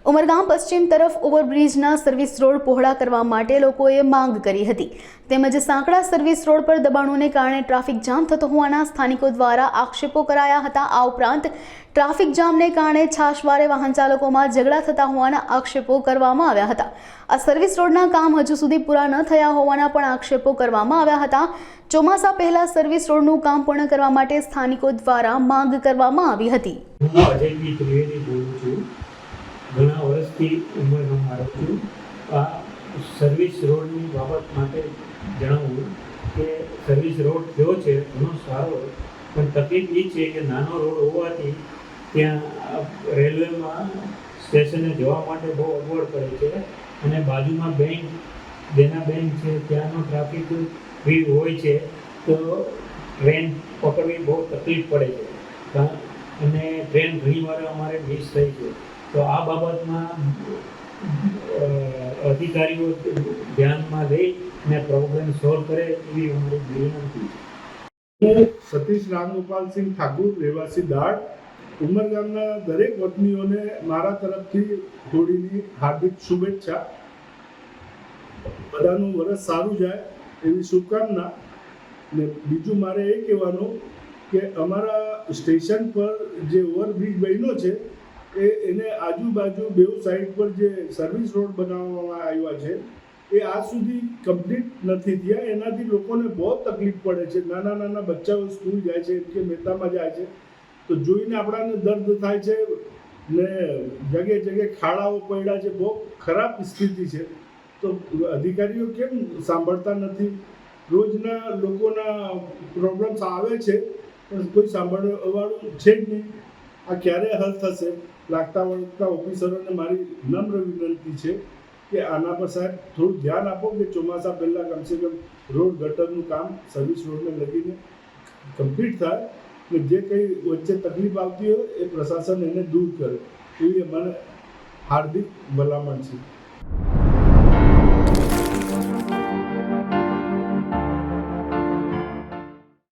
ઉમરગામ પશ્ચિમ તરફ ઓવરબ્રિજના service road પહોળા કરવા માટે લોકોએ માંગ કરી હતી તેમજ સાંકડા સર્વિસ રોડ પર દબાણોને કારણે ટ્રાફિક જામ થતો હોવાના સ્થાનિકો દ્વારા આક્ષેપો કરાયા હતા। આ ઉપરાંત ટ્રાફિક જામને કારણે છાશવારે વાહન ચાલકોમાં ઝઘડા થતા હોવાના આક્ષેપો કરવામાં આવ્યા હતા। આ સર્વિસ રોડના કામ હજુ સુધી પૂરા ન થયા હોવાના પણ આક્ષેપો કરવામાં આવ્યા હતા। ચોમાસા પહેલા સર્વિસ રોડનું કામ પૂર્ણ કરવા માટે સ્થાનિકો દ્વારા માંગ કરવામાં આવી હતી। ઘણા વર્ષથી ઉમરગામમાં રહું છું। આ સર્વિસ રોડની બાબત માટે જણાવું કે સર્વિસ રોડ થયો છે ઘણો સારો, પણ તકલીફ એ છે કે નાનો રોડ હોવાથી ત્યાં રેલવેમાં સ્ટેશને જવા માટે બહુ અગવડ પડે છે અને બાજુમાં દેના બેંક છે ત્યાંનો ટ્રાફિક ભીડ હોય છે તો ટ્રેન પકડવી બહુ તકલીફ પડે છે અને ટ્રેન ઘણીવાર અમારે મિસ થઈ છે। તો આ બાબતમાં અધિકારીઓ ધ્યાનમાં લઈ અને પ્રોબ્લેમ સોલ્વ કરે એવી અમારી વિનંતી છે। હું સતીશ રામગોપાલસિંહ ઠાકુર, રહેવાસી દાળ, ઉમરગામના દરેક વતનીઓને મારા તરફથી હોળીની હાર્દિક શુભેચ્છા। બધાનું વરસ સારું જાય એવી શુભકામના। ને બીજું મારે એ કહેવાનું કે અમારા સ્ટેશન પર જે ઓવરબ્રિજ બન્યો છે એને આજુબાજુ બેઉ સાઈડ પર જે સર્વિસ રોડ બનાવવામાં આવ્યા છે એ આજ સુધી કમ્પ્લીટ નથી થયા। એનાથી લોકોને બહુ તકલીફ પડે છે। નાના નાના બચ્ચાઓ સ્કૂલ જાય છે કે મહેતામાં જાય છે તો જોઈને આપણાને દર્દ થાય છે ને જગ્યાએ જગ્યાએ ખાડાઓ પડ્યા છે, બહુ ખરાબ સ્થિતિ છે। તો અધિકારીઓ કેમ સાંભળતા નથી? રોજના લોકોના પ્રોબ્લેમ્સ આવે છે પણ કોઈ સાંભળવાવાળું છે જ નહીં। આ ક્યારે હલ થશે? લાગતા વળગતા ઓફિસરોને મારી નમ્ર વિનંતી છે કે આના પર સાહેબ થોડું ધ્યાન આપો કે ચોમાસા પહેલાં કમસે કમ રોડ ગટરનું કામ સર્વિસ રોડને લગીને કમ્પ્લીટ થાય ને જે કંઈ વચ્ચે તકલીફ આવતી હોય એ પ્રશાસન એને દૂર કરે એવી મને હાર્દિક ભલામણ છે।